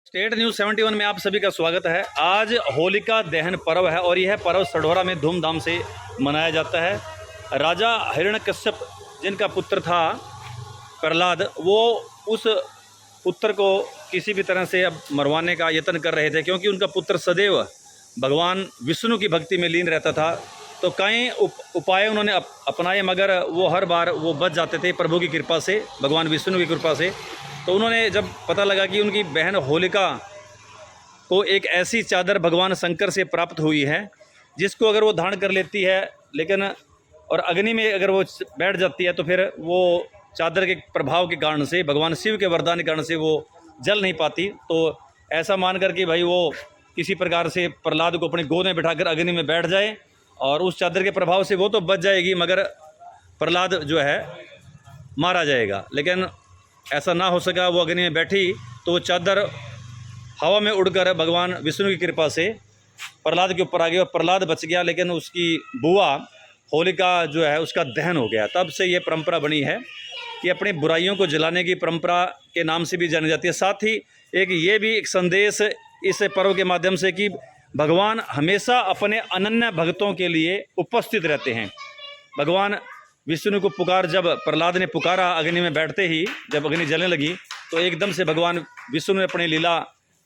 State news 71 में आप सभी का स्वागत है। आज होलिका दहन पर्व है और यह पर्व सढौरा में धूमधाम से मनाया जाता है। राजा हिरण्यकश्यप जिनका पुत्र था प्रहलाद, वो उस पुत्र को किसी भी तरह से अब मरवाने का यत्न कर रहे थे, क्योंकि उनका पुत्र सदैव भगवान विष्णु की भक्ति में लीन रहता था। तो कई उपाय उन्होंने अपनाए, मगर वो हर बार वो बच जाते थे प्रभु की कृपा से, भगवान विष्णु की कृपा से। तो उन्होंने जब पता लगा कि उनकी बहन होलिका को एक ऐसी चादर भगवान शंकर से प्राप्त हुई है जिसको अगर वो धारण कर लेती है, लेकिन और अग्नि में अगर वो बैठ जाती है, तो फिर वो चादर के प्रभाव के कारण से, भगवान शिव के वरदान के कारण से वो जल नहीं पाती। तो ऐसा मान कर कि भाई वो किसी प्रकार से प्रहलाद को अपनी गोद में बिठाकर अग्नि में बैठ जाए और उस चादर के प्रभाव से वो तो बच जाएगी, मगर प्रहलाद जो है मारा जाएगा। लेकिन ऐसा ना हो सका, वो अग्नि में बैठी तो वो चादर हवा में उड़कर भगवान विष्णु की कृपा से प्रहलाद के ऊपर आ गई और प्रहलाद बच गया, लेकिन उसकी बुआ होलिका जो है उसका दहन हो गया। तब से ये परंपरा बनी है कि अपनी बुराइयों को जलाने की परंपरा के नाम से भी जानी जाती है। साथ ही ये भी एक संदेश इस पर्व के माध्यम से कि भगवान हमेशा अपने अनन्य भक्तों के लिए उपस्थित रहते हैं। भगवान विष्णु को जब प्रहलाद ने पुकारा अग्नि में बैठते ही, जब अग्नि जलने लगी, तो एकदम से भगवान विष्णु ने अपनी लीला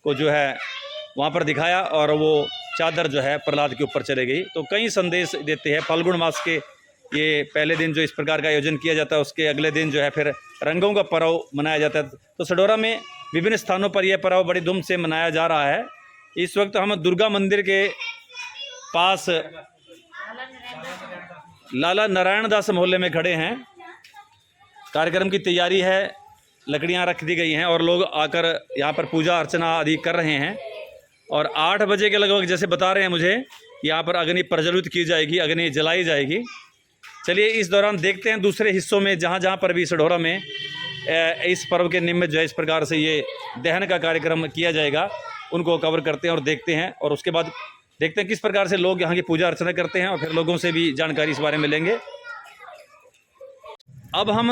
को जो है वहाँ पर दिखाया और वो चादर जो है प्रहलाद के ऊपर चले गई। तो कई संदेश देते हैं। फाल्गुन मास के ये पहले दिन जो इस प्रकार का आयोजन किया जाता है, उसके अगले दिन जो है फिर रंगों का पर्व मनाया जाता है। तो सढौरा में विभिन्न स्थानों पर यह पर्व बड़ी धूम से मनाया जा रहा है। इस वक्त हम दुर्गा मंदिर के पास लाला नारायण दास मोहल्ले में खड़े हैं। कार्यक्रम की तैयारी है, लकड़ियां रख दी गई हैं और लोग आकर यहाँ पर पूजा अर्चना आदि कर रहे हैं। और 8 बजे के लगभग जैसे बता रहे हैं मुझे, यहाँ पर अग्नि प्रज्वलित की जाएगी, अग्नि जलाई जाएगी। चलिए इस दौरान देखते हैं दूसरे हिस्सों में, जहाँ जहाँ पर भी सढौरा में इस पर्व के निमित्त जो है इस प्रकार से ये दहन का कार्यक्रम किया जाएगा, उनको कवर करते हैं और देखते हैं। और उसके बाद देखते हैं किस प्रकार से लोग यहाँ की पूजा अर्चना करते हैं और फिर लोगों से भी जानकारी इस बारे में लेंगे। अब हम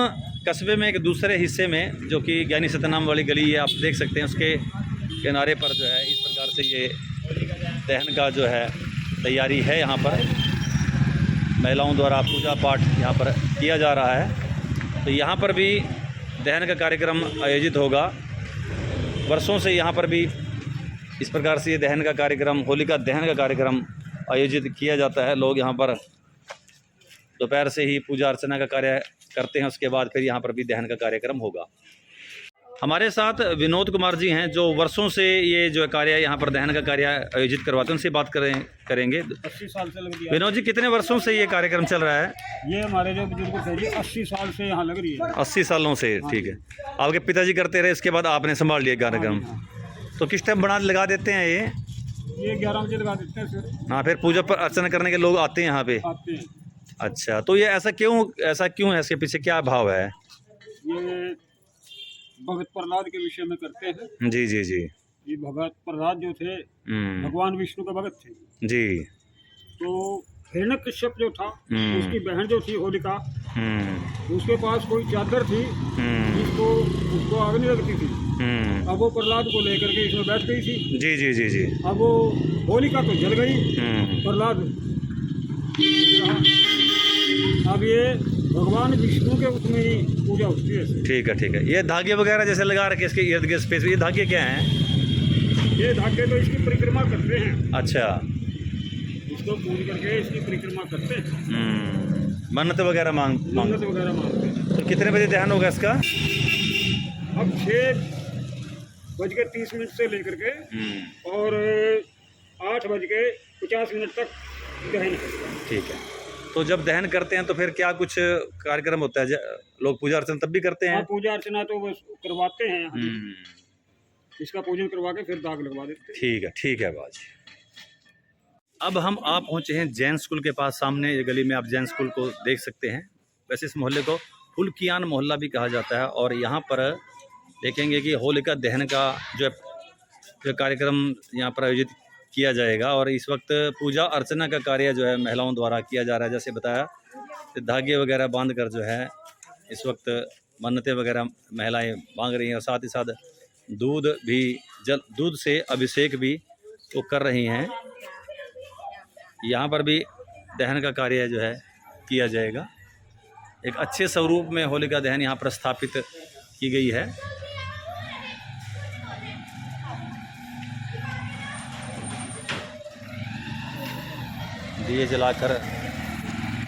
कस्बे में एक दूसरे हिस्से में, जो कि ज्ञानी सत्यनाम वाली गली है, आप देख सकते हैं, उसके किनारे पर जो है इस प्रकार से ये दहन का जो है तैयारी है। यहाँ पर महिलाओं द्वारा पूजा पाठ यहाँ पर किया जा रहा है। तो यहाँ पर भी दहन का कार्यक्रम आयोजित होगा। वर्षों से यहाँ पर भी इस प्रकार से ये दहन का कार्यक्रम, होलिका दहन का कार्यक्रम आयोजित किया जाता है। लोग यहाँ पर दोपहर से ही पूजा अर्चना का कार्य करते हैं, उसके बाद फिर यहाँ पर भी दहन का कार्यक्रम होगा। हमारे साथ विनोद कुमार जी हैं, जो वर्षों से ये जो कार्य यहाँ पर दहन का कार्य आयोजित करवाते हैं, उनसे बात करेंगे। 80 साल से लग रही है। विनोद जी, कितने वर्षों से ये कार्यक्रम चल रहा है? ये हमारे जो बुजुर्ग थे जी 80 साल से यहाँ लग रही है। 80 सालों से, ठीक है। आपके पिताजी करते रहे, इसके बाद आपने संभाल लिया कार्यक्रम। तो किस टाइम बना लगा देते हैं ये 11 बजे लगा देते हैं फिर। हाँ, फिर पूजा पर अर्चना करने के लोग आते हैं यहाँ पे? आते हैं। अच्छा, तो ये ऐसा क्यों है? इसके पीछे क्या भाव है? ये भगत प्रहलाद के विषय में करते हैं। जी जी जी। ये भगत प्रहलाद जो थे भगवान विष्णु के भगत थे जी। तो हिरण्यकश्यप जो था, उसकी बहन जो थी होलिका, उसके पास कोई चादर थी जिसको उसको आग नहीं लगती थी। अब वो प्रहलाद को लेकर के इसमें बैठ गई थी। जी जी जी जी। अब वो होलिका तो जल गई, प्रहलाद अब ये भगवान विष्णु के उसमें ही पूजा होती है। ठीक है ठीक है। ये धागे वगैरह जैसे लगा रखे इसके इर्द गिर्द स्पेस, ये धागे क्या हैं? ये धागे तो इसकी परिक्रमा करते हैं। अच्छा, इसको पूज करके इसकी परिक्रमा करते हैं। मन्नत वगैरह मन्नत वगैरह मांगते हैं। तो कितने बजे दहन होगा इसका? अब 6:30 से लेकर के और 8:50 तक दहन है। ठीक है। तो जब दहन करते हैं तो फिर क्या कुछ कार्यक्रम होता है? लोग पूजा अर्चना तब भी करते हैं? पूजा अर्चना तो बस करवाते हैं। इसका पूजन करवा के फिर दाग लगवा देते हैं। ठीक है ठीक है बाज। अब हम आप पहुँचे हैं जैन स्कूल के पास। सामने ये गली में आप जैन स्कूल को देख सकते हैं। वैसे इस मोहल्ले को फुलकियान मोहल्ला भी कहा जाता है। और यहाँ पर देखेंगे कि होलिका दहन का जो कार्यक्रम यहाँ पर आयोजित किया जाएगा। और इस वक्त पूजा अर्चना का कार्य जो है महिलाओं द्वारा किया जा रहा है। जैसे बताया, धागे वगैरह बांध कर जो है इस वक्त मन्नतें वगैरह महिलाएं मांग रही हैं और साथ ही साथ दूध से अभिषेक भी वो कर रही हैं। यहाँ पर भी दहन का कार्य जो है किया जाएगा। एक अच्छे स्वरूप में होलिका दहन यहाँ पर स्थापित की गई है। दिए जलाकर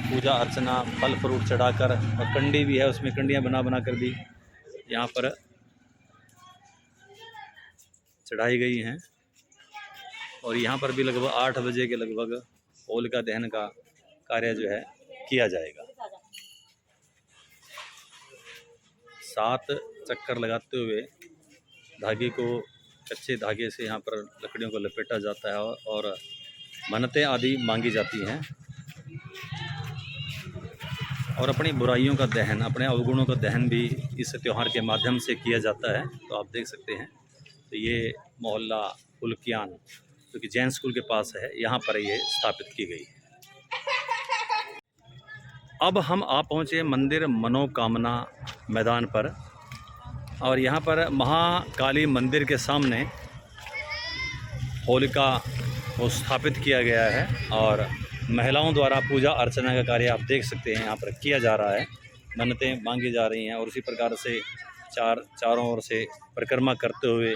पूजा अर्चना, फल फ्रूट चढ़ाकर, और कंडी भी है, उसमें कंडियाँ बना कर भी यहाँ पर चढ़ाई गई हैं। और यहाँ पर भी लगभग 8 बजे के लगभग होलिका दहन का कार्य जो है किया जाएगा। 7 चक्कर लगाते हुए धागे को, कच्चे धागे से यहाँ पर लकड़ियों को लपेटा जाता है और मन्नतें आदि मांगी जाती हैं। और अपनी बुराइयों का दहन, अपने अवगुणों का दहन भी इस त्यौहार के माध्यम से किया जाता है। तो आप देख सकते हैं, तो ये मोहल्ला हुलकियान जो कि जैन स्कूल के पास है, यहाँ पर ये स्थापित की गई है। अब हम आ पहुँचे मंदिर मनोकामना मैदान पर, और यहाँ पर महाकाली मंदिर के सामने होलिका को स्थापित किया गया है और महिलाओं द्वारा पूजा अर्चना का कार्य आप देख सकते हैं यहाँ पर किया जा रहा है। मन्नतें मांगी जा रही हैं और उसी प्रकार से चारों ओर से परिक्रमा करते हुए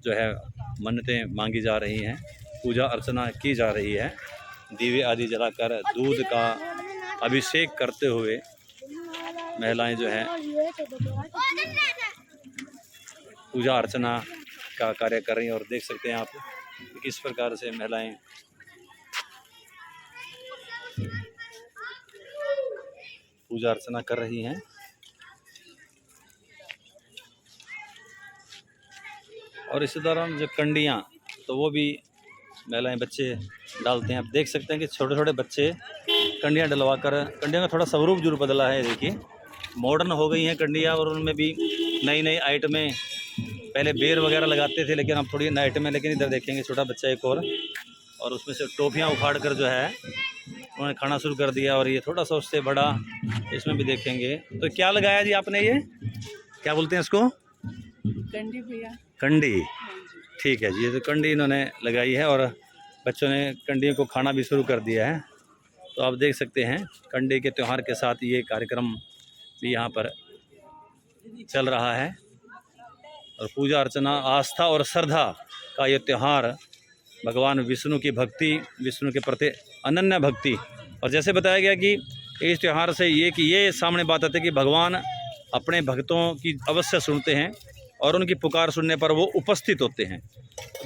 जो है मन्नतें मांगी जा रही हैं, पूजा अर्चना की जा रही है। दीवे आदि जलाकर दूध का अभिषेक करते हुए महिलाएं जो हैं पूजा अर्चना का कार्य कर रही हैं। और देख सकते हैं आप किस प्रकार से महिलाएं पूजा अर्चना कर रही हैं। और इसी दौरान जो कंडियाँ, तो वो भी महिलाएं बच्चे डालते हैं। आप देख सकते हैं कि छोटे छोटे बच्चे कंडियाँ डलवा कर, कंडियों का थोड़ा स्वरूप जरूर बदला है, देखिए मॉडर्न हो गई हैं कंडियाँ। और उनमें भी नई नई आइटमें, पहले बेर वगैरह लगाते थे लेकिन अब थोड़ी नई आइटमें। लेकिन इधर देखेंगे छोटा बच्चा एक और उसमें से टोपियाँ उखाड़ कर जो है उन्होंने खाना शुरू कर दिया। और ये थोड़ा सा उससे बड़ा, इसमें भी देखेंगे। तो क्या लगाया जी आपने, ये क्या बोलते हैं इसको? कंडी भैया। कंडी, ठीक है जी। ये तो कंडी इन्होंने लगाई है और बच्चों ने कंडियों को खाना भी शुरू कर दिया है। तो आप देख सकते हैं कंडी के त्यौहार के साथ ये कार्यक्रम भी यहाँ पर चल रहा है। और पूजा अर्चना, आस्था और श्रद्धा का ये त्यौहार, भगवान विष्णु की भक्ति, विष्णु के प्रति अनन्य भक्ति। और जैसे बताया गया कि इस त्यौहार से ये सामने बात आती है कि भगवान अपने भक्तों की अवश्य सुनते हैं और उनकी पुकार सुनने पर वो उपस्थित होते हैं।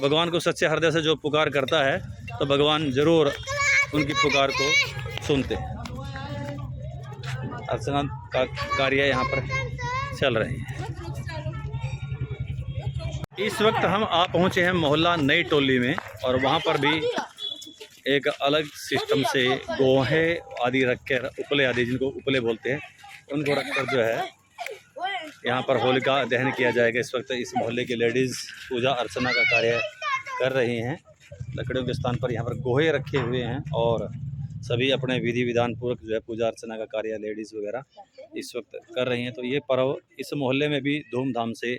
भगवान को सच्चे हृदय से जो पुकार करता है तो भगवान ज़रूर उनकी पुकार को सुनते हैं। अर्चना का कार्य यहाँ पर चल रहे हैं। इस वक्त हम आ पहुँचे हैं मोहल्ला नई टोली में, और वहाँ पर भी एक अलग सिस्टम से गोहे आदि रखकर, उपले आदि जिनको उपले बोलते हैं, उनको रखकर जो है यहाँ पर होलिका दहन किया जाएगा। इस वक्त इस मोहल्ले की लेडीज़ पूजा अर्चना का कार्य कर रही हैं। लकड़ियों के स्थान पर यहाँ पर गोहे रखे हुए हैं और सभी अपने विधि विधान पूर्वक जो है पूजा अर्चना का कार्य लेडीज़ वगैरह इस वक्त कर रही हैं। तो ये पर्व इस मोहल्ले में भी धूमधाम से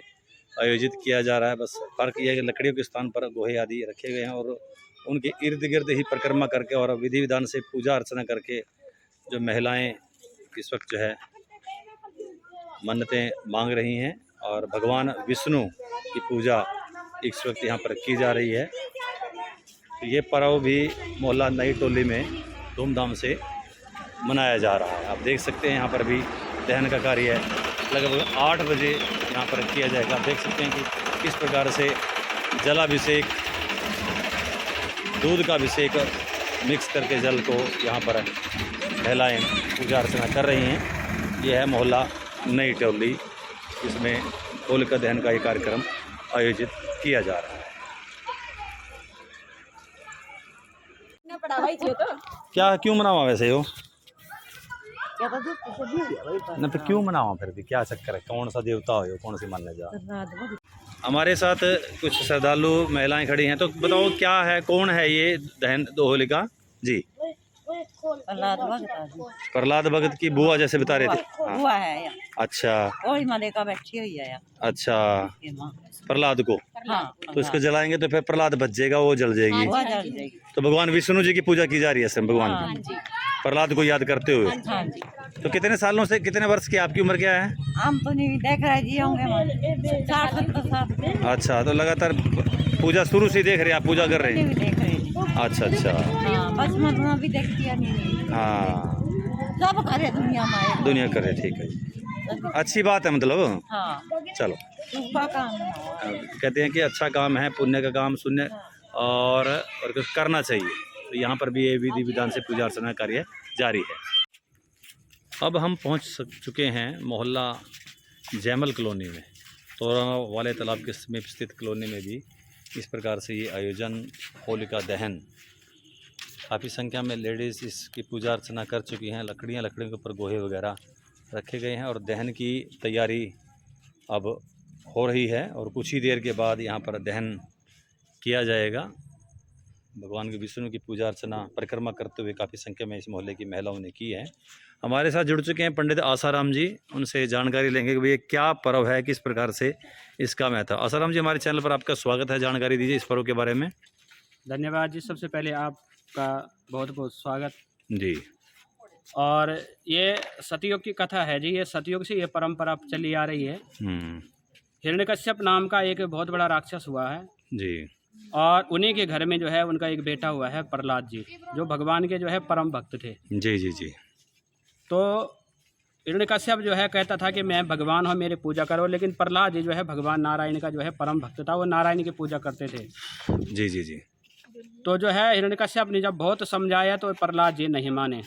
आयोजित किया जा रहा है। बस फर्क यह है कि लकड़ियों के स्थान पर गोहे आदि रखे गए हैं और उनके इर्द गिर्द ही परिक्रमा करके और विधि विधान से पूजा अर्चना करके जो महिलाएं इस वक्त जो है मन्नतें मांग रही हैं और भगवान विष्णु की पूजा इस वक्त यहाँ पर की जा रही है। तो ये पर्व भी मोहल्ला नई टोली में धूमधाम से मनाया जा रहा है। आप देख सकते हैं यहाँ पर भी दहन का कार्य लगभग 8 बजे यहाँ पर किया जाएगा। आप देख सकते हैं कि किस प्रकार से जलाभिषेक, दूध का अभिषेक मिक्स करके जल को यहाँ पर महिलाएं पूजा अर्चना कर रही हैं। यह है मोहल्ला नई टोली, जिसमें होलिका दहन का ये कार्यक्रम आयोजित किया जा रहा है। क्या क्यों मनावा वैसे हो ना, फिर क्यों मनावा, फिर भी क्या चक्कर है? कौन सा देवता हो, कौन सी मानने जा? हमारे साथ कुछ श्रद्धालु महिलाएं खड़ी हैं, तो बताओ क्या है, कौन है ये दहन दो होलिका जी? प्रहलाद भगत जी प्रहलाद भगत की बुआ जैसे बता रहे थे। हाँ। हुआ है या अच्छा वही मलेका बैठी हुई है या अच्छा, ये माँ प्रहलाद को हाँ तो इसको जलाएंगे तो फिर प्रहलाद बच जाएगा, वो जल जाएगी। वो जल जाएगी। तो भगवान विष्णु जी की पूजा की जा रही है सब भगवान हाँ की, जी प्रहलाद को याद करते हुए। हाँ जी। तो कितने सालों से, कितने वर्ष की आपकी उम्र क्या है? हम तो नहीं देख रहे जी होंगे 60-70 साल के अच्छा, तो लगातार पूजा शुरू से ही देख रहे हैं आप, पूजा कर रहे नहीं हैं? भी देख रहे जी। अच्छा अच्छा। हाँ बचपन में भी देखती है नहीं हाँ सब करे दुनिया में आए। दुनिया करे, ठीक है, अच्छी बात है मतलब। हाँ चलो, सुबह काम है। कहते हैं कि अच्छा काम है, पुण्य का काम शून्य और कुछ करना चाहिए। तो यहाँ पर भी ये विधि विधान से पूजा अर्चना कार्य जारी है। अब हम पहुँच चुके हैं मोहल्ला जैमल कॉलोनी में। तोरा वाले तालाब के समीप स्थित कॉलोनी में भी इस प्रकार से ये आयोजन होलिका दहन, काफ़ी संख्या में लेडीज़ इसकी पूजा अर्चना कर चुकी हैं। लकड़ियों के ऊपर गोहे वगैरह रखे गए हैं और दहन की तैयारी अब हो रही है और कुछ ही देर के बाद यहाँ पर दहन किया जाएगा। भगवान के विष्णु की पूजा अर्चना परिक्रमा करते हुए काफ़ी संख्या में इस मोहल्ले की महिलाओं ने की है। हमारे साथ जुड़ चुके हैं पंडित आसाराम जी, उनसे जानकारी लेंगे कि ये क्या पर्व है, किस प्रकार से इसका महत्व। आसाराम जी, हमारे चैनल पर आपका स्वागत है, जानकारी दीजिए इस पर्व के बारे में। धन्यवाद जी, सबसे पहले आपका बहुत बहुत स्वागत जी। और ये सतयुग की कथा है जी, ये सतयुग से ये परंपरा चली आ रही है। हिरण्यकश्यप नाम का एक बहुत बड़ा राक्षस हुआ है जी। और उन्हीं के घर में जो है उनका एक बेटा हुआ है प्रहलाद जी, जो भगवान के जो है परम भक्त थे। जी जी जी। तो हिरण्यकश्यप जो है कहता था कि मैं भगवान हूँ, मेरी पूजा करो, लेकिन प्रहलाद जी जो है भगवान नारायण का जो है परम भक्त था, वो नारायण की पूजा करते थे। जी जी जी। तो जो है हिरण्यकश्यप ने जब बहुत समझाया तो प्रहलाद जी नहीं माने,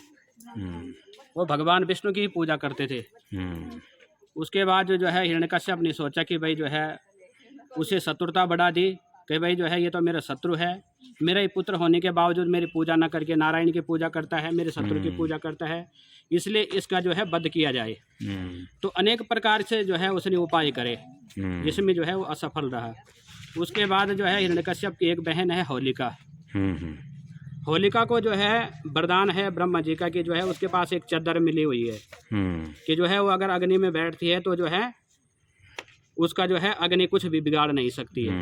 वो भगवान विष्णु की ही पूजा करते थे। उसके बाद जो है हिरण्यकश्यप ने सोचा कि भाई जो है उसे शत्रुता बढ़ा दी कि भाई जो है ये तो मेरा शत्रु है, मेरा ही पुत्र होने के बावजूद मेरी पूजा न करके नारायण की पूजा करता है, मेरे शत्रु की पूजा करता है, इसलिए इसका जो है वध किया जाए। तो अनेक प्रकार से जो है उसने उपाय करे, जिसमें जो है वो असफल रहा। उसके बाद जो है हिरण्यकश्यप की एक बहन है होलिका। होलिका को जो है वरदान है ब्रह्मा जी का कि जो है उसके पास एक चादर मिली हुई है कि जो है वो अगर अग्नि में बैठती है तो जो है उसका जो है अग्नि कुछ भी बिगाड़ नहीं सकती है।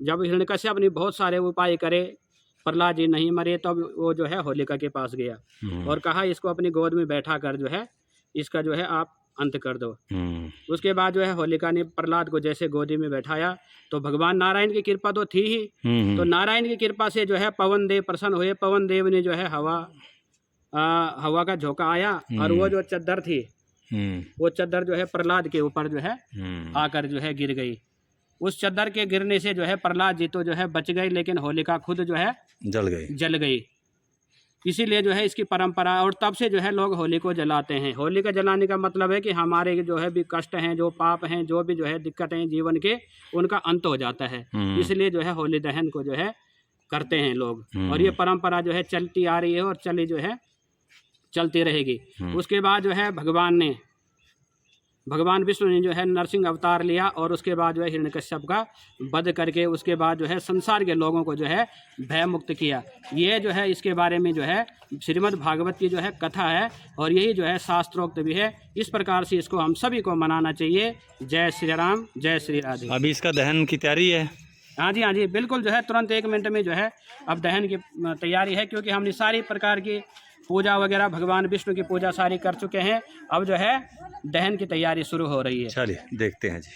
जब हिरण्यकश्यप ने बहुत सारे उपाय करे, प्रहलाद जी नहीं मरे, तब वो जो है होलिका के पास गया और कहा इसको अपनी गोद में बैठा कर जो है इसका जो है आप अंत कर दो। उसके बाद जो है होलिका ने प्रहलाद को जैसे गोदी में बैठाया तो भगवान नारायण की कृपा तो थी ही, तो नारायण की कृपा से जो है पवन देव प्रसन्न हुए। पवन देव ने जो है हवा का झोंका आया और वो जो चद्दर थी वो चद्दर जो है प्रहलाद के ऊपर जो है आकर जो है गिर गई। उस चद्दर के गिरने से जो है प्रहलाद जी तो जो है बच गई, लेकिन होलिका खुद जो है जल गई। इसीलिए जो है इसकी परंपरा, और तब से जो है लोग होली को जलाते हैं। होली का जलाने का मतलब है कि हमारे जो है भी कष्ट हैं, जो पाप हैं, जो भी जो है दिक्कतें हैं जीवन के, उनका अंत हो जाता है। इसलिए जो है होली दहन को जो है करते हैं लोग, और ये परंपरा जो है चलती आ रही है और चलती रहेगी। उसके बाद जो है भगवान विष्णु ने जो है नरसिंह अवतार लिया और उसके बाद जो है हिरण्यकश्यप का वध करके उसके बाद जो है संसार के लोगों को जो है भय मुक्त किया। ये जो है इसके बारे में जो है श्रीमद् भागवत की जो है कथा है और यही जो है शास्त्रोक्त भी है। इस प्रकार से इसको हम सभी को मनाना चाहिए। जय श्री राम, जय श्री राधे। अभी इसका दहन की तैयारी है? हाँ जी बिल्कुल, जो है तुरंत 1 मिनट में जो है अब दहन की तैयारी है, क्योंकि हमने सारी प्रकार की पूजा वगैरह भगवान विष्णु की पूजा सारी कर चुके हैं। अब जो है दहन की तैयारी शुरू हो रही है। चलिए देखते हैं जी।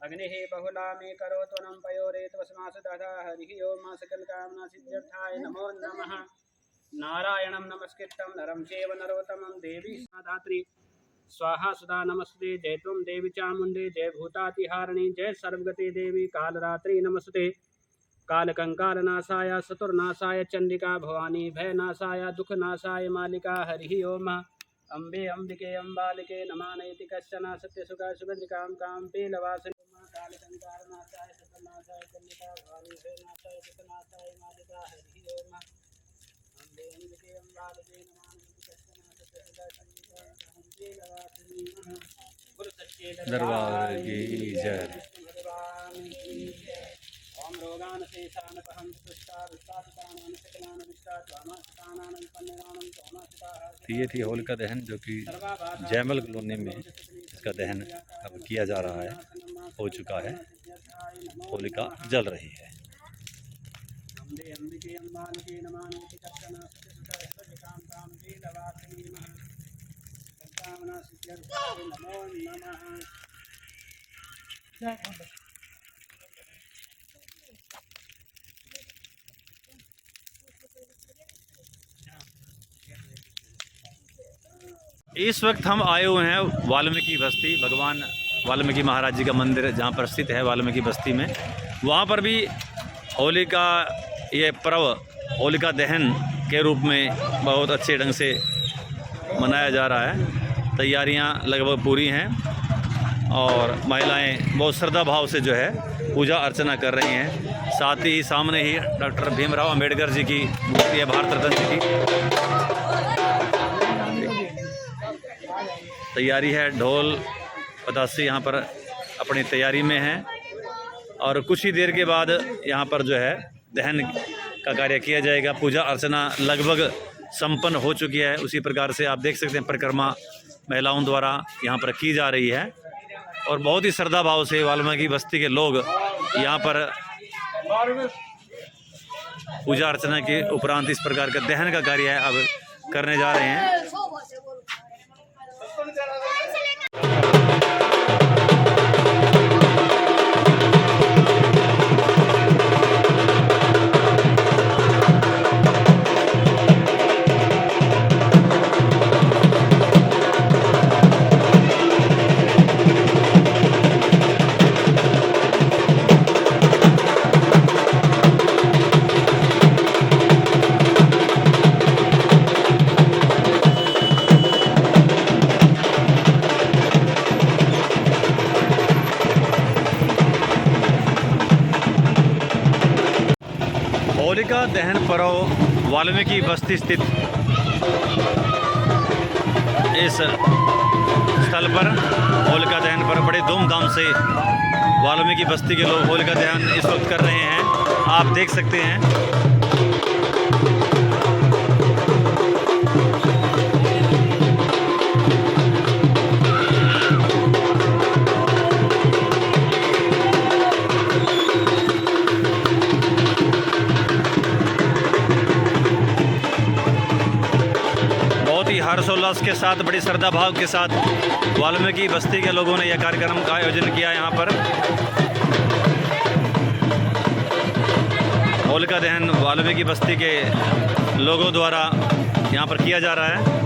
अग्नि बहुला में करो तो नम पयोरेत वसमास दादा हरि ओम सकल कामना सिद्ध्यर्थाय नमो नमः। नारायणं नमस्कृतं नरं चैव नरोत्तमं देवी धात्री स्वाहा सुधा नमस्ते। जय त्वं देवी चामुंडे, जय भूतातिहारिणी, जय सर्वगते देवी कालरात्रि नमस्ते। कालकंकालनाशाय सतुर्नाशाय चंडिका भवानी भयनाशाय दुखनाशाय मालिका हरि ओम। अम्बे अम्बिके अम्बालिके नमानयति कश्चन सत्यसुखा सुभद्रिकां कां पेलवासिनी कालकंकालनाशाय सतुर्नाशाय चंडिका भवानी भयनाशाय दुखनाशाय मालिका हरि ओम। अम्बे अम्बिके अम्बालिके नमानयति कश्चन सत्यसुखा सुभद्रिकां कां पेलवासिनी। गुरु सच्चे दरबार की जय। तो ये थी होलिका दहन, जो कि जयमल कॉलोनी में इसका दहन अब किया जा रहा है, हो चुका है, होलिका जल रही है। इस वक्त हम आए हुए हैं वाल्मीकि बस्ती, भगवान वाल्मीकि महाराज जी का मंदिर जहाँ पर स्थित है वाल्मीकि बस्ती में। वहाँ पर भी होली का ये पर्व होलिका दहन के रूप में बहुत अच्छे ढंग से मनाया जा रहा है। तैयारियां लगभग पूरी हैं और महिलाएं बहुत श्रद्धा भाव से जो है पूजा अर्चना कर रही हैं। साथ ही सामने ही डॉक्टर भीमराव अंबेडकर जी की मूर्ति है, भारत रत्न जी की। तैयारी है, ढोल पतासे यहाँ पर अपनी तैयारी में हैं और कुछ ही देर के बाद यहाँ पर जो है दहन का कार्य किया जाएगा। पूजा अर्चना लगभग संपन्न हो चुकी है। उसी प्रकार से आप देख सकते हैं परिक्रमा महिलाओं द्वारा यहाँ पर की जा रही है और बहुत ही श्रद्धा भाव से वाल्मीकि बस्ती के लोग यहाँ पर पूजा अर्चना के उपरांत इस प्रकार का दहन का कार्य है अब करने जा रहे हैं। होलिका दहन पर्व वाल्मीकि बस्ती स्थित इस स्थल पर होलिका दहन पर बड़े धूमधाम से वाल्मीकि बस्ती के लोग होलिका दहन इस वक्त कर रहे हैं, आप देख सकते हैं। हर्षोल्लास के साथ, बड़ी श्रद्धा भाव के साथ वाल्मीकि बस्ती के लोगों ने यह कार्यक्रम का आयोजन किया। यहाँ पर होलिका दहन वाल्मीकि बस्ती के लोगों द्वारा यहाँ पर किया जा रहा है।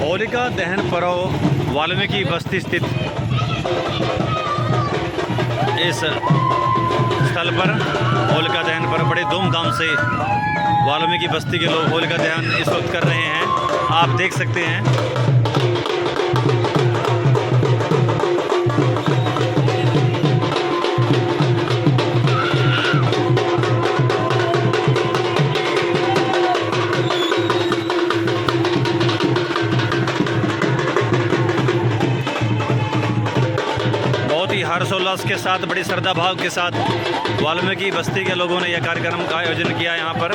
होलिका दहन पर्व वाल्मीकि बस्ती स्थित इस स्थल पर होलिका दहन पर बड़े धूमधाम से वाल्मीकि बस्ती के लोग होलिका दहन इस वक्त कर रहे हैं, आप देख सकते हैं। हर्षोल्लास के साथ, बड़ी श्रद्धा भाव के साथ वाल्मीकि बस्ती के लोगों ने यह कार्यक्रम का आयोजन किया। यहाँ पर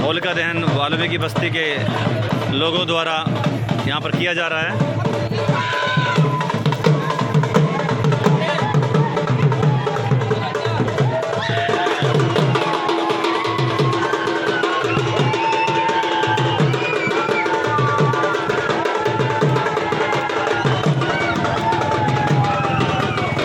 होलिका दहन वाल्मीकि बस्ती के लोगों द्वारा यहाँ पर किया जा रहा है।